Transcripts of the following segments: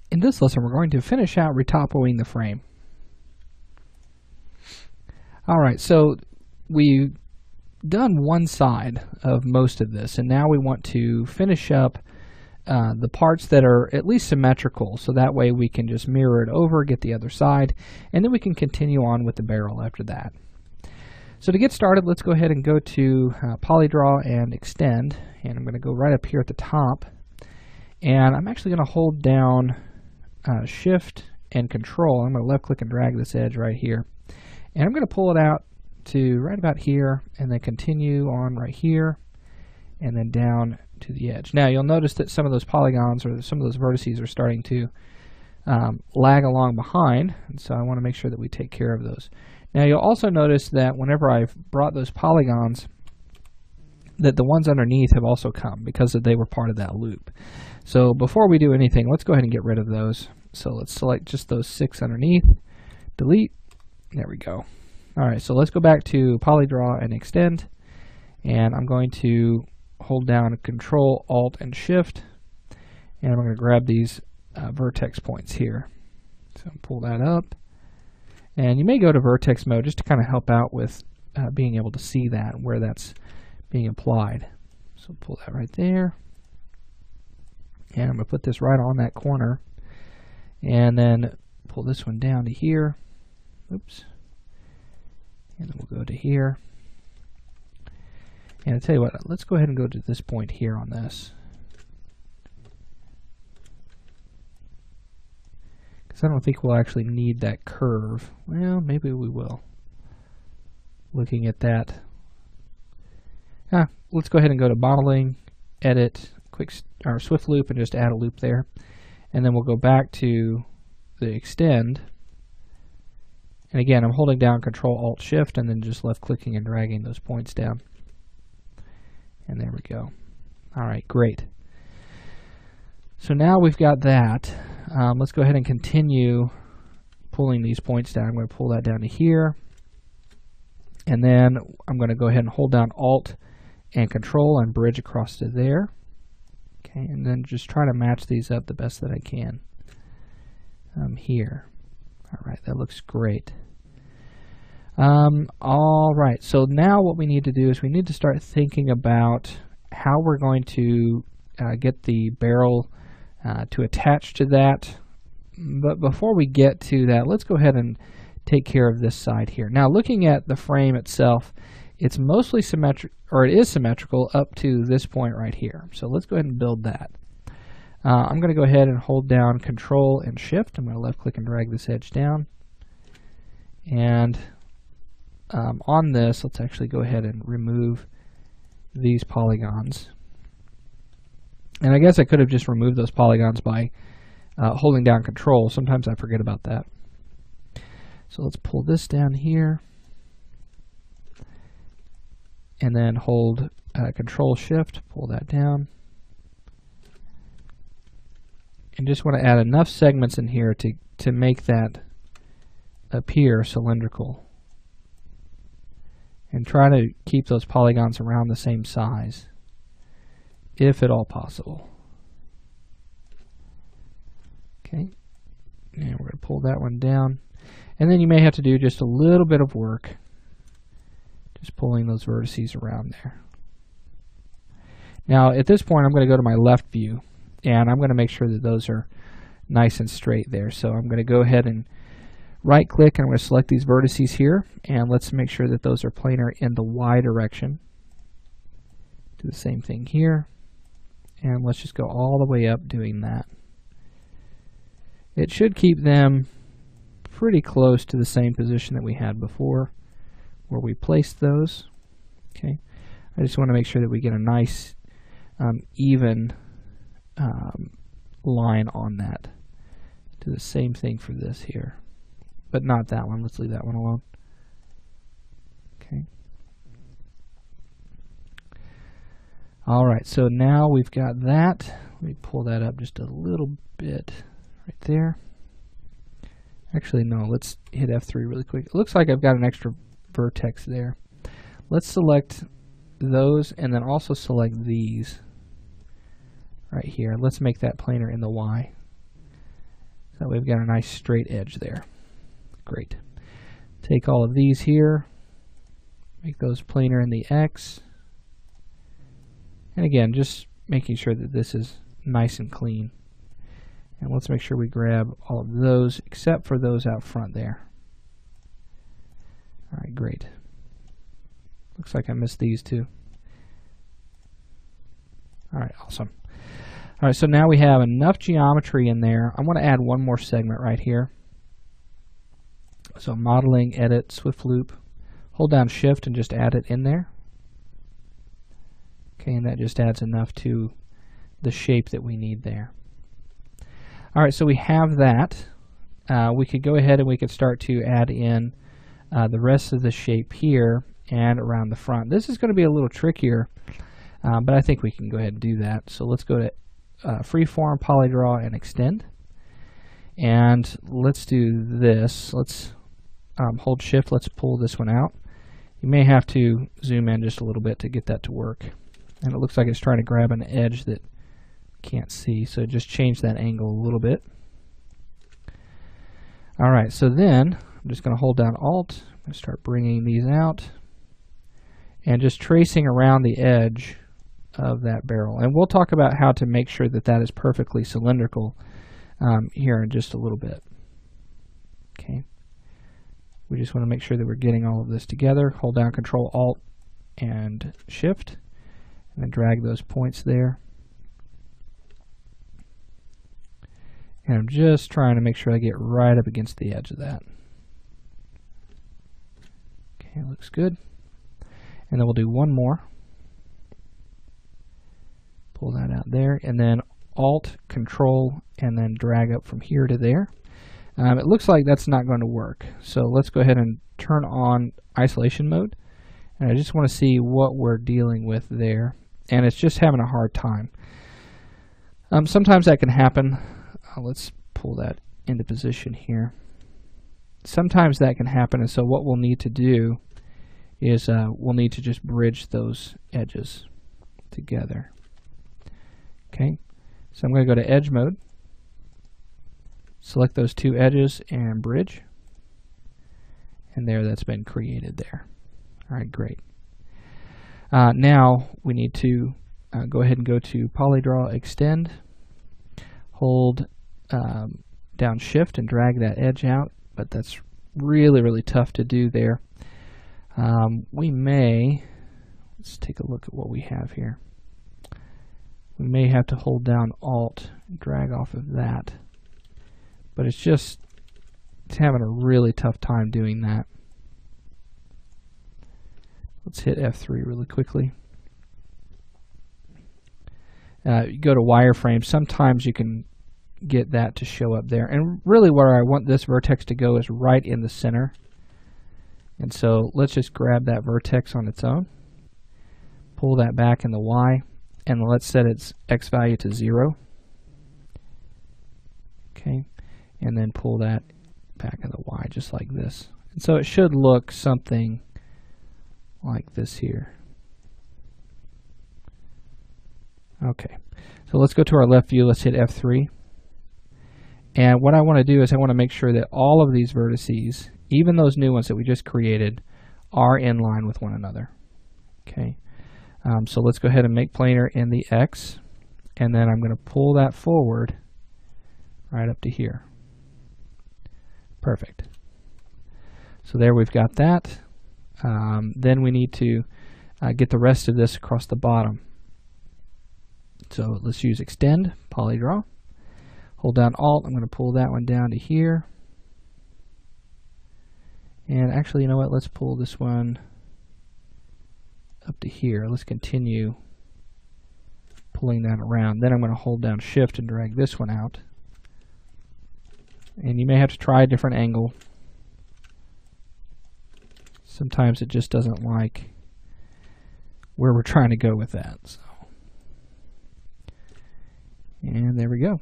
In this lesson, we're going to finish out retopoing the frame. Alright, so we've done one side of most of this, and now we want to finish up the parts that are at least symmetrical, so that way we can just mirror it over, get the other side, and then we can continue on with the barrel after that. So to get started, let's go ahead and go to PolyDraw and Extend, and I'm going to go right up here at the top, and I'm actually going to hold down Shift and Control. I'm going to left click and drag this edge right here, and I'm going to pull it out to right about here, and then continue on right here, and then down to the edge. Now you'll notice that some of those polygons or some of those vertices are starting to lag along behind, and so I want to make sure that we take care of those. Now you'll also notice that whenever I've brought those polygons, that the ones underneath have also come because they were part of that loop. So before we do anything, let's go ahead and get rid of those. So let's select just those 6 underneath, delete, there we go. Alright, so let's go back to PolyDraw and Extend, and I'm going to hold down Control, Alt, and Shift, and I'm going to grab these vertex points here. So pull that up, and you may go to vertex mode just to kind of help out with being able to see that, where that's being applied. So pull that right there, and I'm going to put this right on that corner, and then pull this one down to here. Oops. And then we'll go to here. And I'll tell you what, let's go ahead and go to this point here on this, because I don't think we'll actually need that curve. Well, maybe we will. Looking at that. Let's go ahead and go to Modeling, Edit, Swift Loop, and just add a loop there. And then we'll go back to the Extend. And again, I'm holding down Control, Alt, Shift, and then just left clicking and dragging those points down. And there we go. Alright, great. So now we've got that. Let's go ahead and continue pulling these points down. I'm going to pull that down to here. And then I'm going to go ahead and hold down Alt and Control and bridge across to there. Okay, and then just try to match these up the best that I can here. Alright, that looks great. Alright, so now what we need to do is we need to start thinking about how we're going to get the barrel to attach to that. But before we get to that, let's go ahead and take care of this side here. Now looking at the frame itself, it's mostly symmetric, or it is symmetrical up to this point right here. So let's go ahead and build that. I'm going to go ahead and hold down Control and Shift. I'm going to left click and drag this edge down. And on this, let's actually go ahead and remove these polygons. And I guess I could have just removed those polygons by holding down Control. Sometimes I forget about that. So let's pull this down here. And then hold Control Shift, pull that down. And just want to add enough segments in here to make that appear cylindrical. And try to keep those polygons around the same size, if at all possible. Okay, and we're going to pull that one down. And then you may have to do just a little bit of work, just pulling those vertices around there. Now at this point I'm going to go to my left view, and I'm going to make sure that those are nice and straight there. So I'm going to go ahead and right click, and I'm going to select these vertices here, and let's make sure that those are planar in the Y direction. Do the same thing here, and let's just go all the way up doing that. It should keep them pretty close to the same position that we had before where we placed those. Okay, I just want to make sure that we get a nice even line on that. Do the same thing for this here, but not that one. Let's leave that one alone. Okay. Alright, so now we've got that. Let me pull that up just a little bit right there. Actually, no, let's hit F3 really quick. It looks like I've got an extra vertex there. Let's select those and then also select these right here. Let's make that planar in the Y. So that way we've got a nice straight edge there. Great. Take all of these here, make those planar in the X. And again, just making sure that this is nice and clean. And let's make sure we grab all of those except for those out front there. All right, great. Looks like I missed these too. All right, awesome. All right, so now we have enough geometry in there. I want to add one more segment right here. So modeling, edit, Swift loop. Hold down Shift and just add it in there. Okay, and that just adds enough to the shape that we need there. All right, so we have that. We could go ahead and we could start to add in the rest of the shape here and around the front. This is going to be a little trickier, but I think we can go ahead and do that. So let's go to Freeform, Polydraw, and Extend. And let's do this. Let's hold Shift. Let's pull this one out. You may have to zoom in just a little bit to get that to work. And it looks like it's trying to grab an edge that can't see, so just change that angle a little bit. All right, so then I'm just going to hold down Alt. I'm going to start bringing these out and just tracing around the edge of that barrel. And we'll talk about how to make sure that that is perfectly cylindrical here in just a little bit. Okay. We just want to make sure that we're getting all of this together. Hold down Control Alt and Shift, and then drag those points there. And I'm just trying to make sure I get right up against the edge of that. Okay, looks good. And then we'll do one more. Pull that out there, and then Alt, Control, and then drag up from here to there. It looks like that's not going to work. So let's go ahead and turn on isolation mode. And I just want to see what we're dealing with there. And it's just having a hard time. Sometimes that can happen. Let's pull that into position here. Sometimes that can happen, and so what we'll need to do is we'll need to just bridge those edges together. Okay, so I'm going to go to Edge mode, select those two edges and bridge, and there, that's been created there. All right, great. Now we need to go ahead and go to Polydraw, Extend, hold down Shift and drag that edge out, but that's really tough to do there. Let's take a look at what we have here. We may have to hold down Alt and drag off of that, but it's having a really tough time doing that. Let's hit F3 really quickly. You go to wireframe, sometimes you can get that to show up there. And really where I want this vertex to go is right in the center. And so let's just grab that vertex on its own, pull that back in the Y, and let's set its X value to 0. Okay, and then pull that back in the Y just like this. And so it should look something like this here. Okay, so let's go to our left view. Let's hit F3. And what I want to do is I want to make sure that all of these vertices, even those new ones that we just created, are in line with one another. Okay, so let's go ahead and make planar in the X, and then I'm going to pull that forward right up to here. Perfect. So there we've got that. Then we need to get the rest of this across the bottom. So let's use Extend, Polydraw. Hold down Alt. I'm going to pull that one down to here. And actually, you know what? Let's pull this one up to here. Let's continue pulling that around. Then I'm going to hold down Shift and drag this one out. And you may have to try a different angle. Sometimes it just doesn't like where we're trying to go with that. So. And there we go.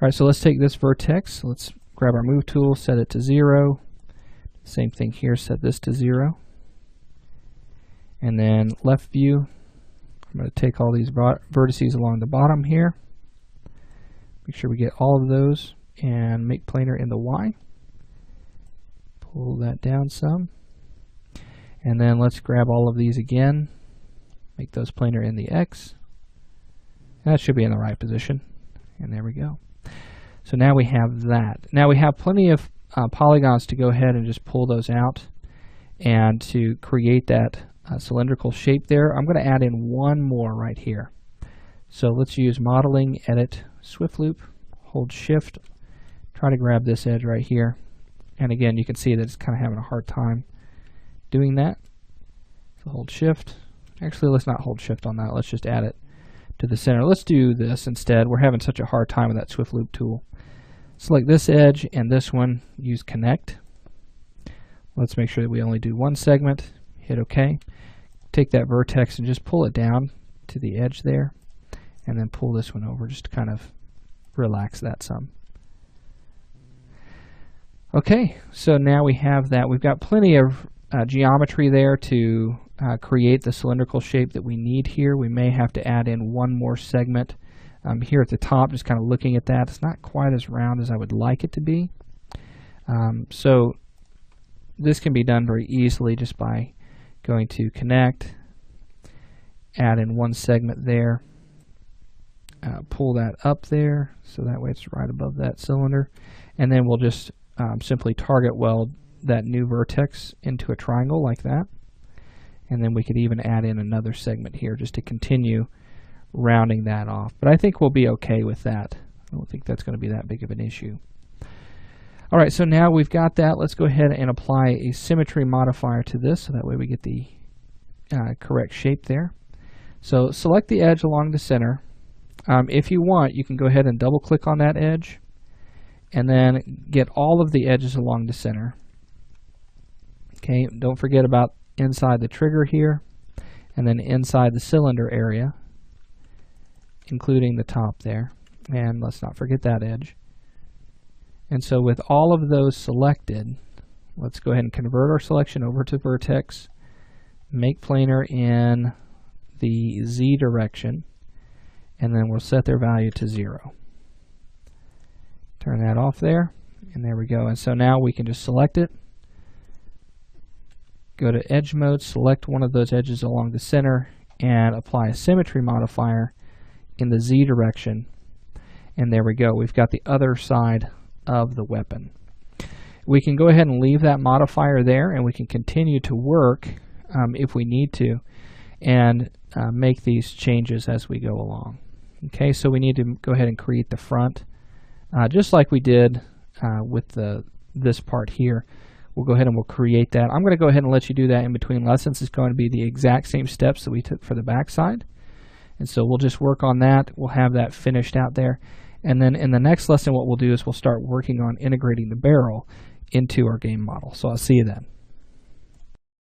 All right, so let's take this vertex. Let's grab our Move tool, set it to 0. Same thing here, set this to 0. And then left view, I'm going to take all these vertices along the bottom here. Make sure we get all of those. and make planar in the Y. Pull that down some. And then let's grab all of these again, make those planar in the X. That should be in the right position. And there we go. So now we have that. Now we have plenty of polygons to go ahead and just pull those out and to create that cylindrical shape there. I'm going to add in one more right here. So let's use modeling, edit, Swift loop, hold shift, try to grab this edge right here. And again, you can see that it's kind of having a hard time doing that. So hold shift. Actually, let's not hold shift on that. Let's just add it to the center. Let's do this instead. We're having such a hard time with that Swift loop tool. Select this edge and this one, use connect. Let's make sure that we only do one segment, hit OK. Take that vertex and just pull it down to the edge there, and then pull this one over just to kind of relax that some. Okay, so now we have that. We've got plenty of geometry there to create the cylindrical shape that we need here. We may have to add in one more segment here at the top, just kind of looking at that. It's not quite as round as I would like it to be. So this can be done very easily just by going to connect, add in one segment there, pull that up there so that way it's right above that cylinder, and then we'll just simply target weld that new vertex into a triangle like that. And then we could even add in another segment here just to continue rounding that off. But I think we'll be okay with that. I don't think that's going to be that big of an issue. All right, so now we've got that. Let's go ahead and apply a symmetry modifier to this so that way we get the correct shape there. So select the edge along the center. If you want, you can go ahead and double click on that edge and then get all of the edges along the center. Okay, don't forget about inside the trigger here and then inside the cylinder area, including the top there. And let's not forget that edge. And so with all of those selected, let's go ahead and convert our selection over to vertex, make planar in the Z direction, and then we'll set their value to 0. Turn that off there, and there we go. And so now we can just select it, go to edge mode, select one of those edges along the center, and apply a symmetry modifier in the Z direction. And there we go. We've got the other side of the weapon. We can go ahead and leave that modifier there, and we can continue to work if we need to, and make these changes as we go along. Okay, so we need to go ahead and create the front, just like we did with this part here. We'll go ahead and we'll create that. I'm going to go ahead and let you do that in between lessons. It's going to be the exact same steps that we took for the back side. And so we'll just work on that. We'll have that finished out there. And then in the next lesson, what we'll do is we'll start working on integrating the barrel into our game model. So I'll see you then.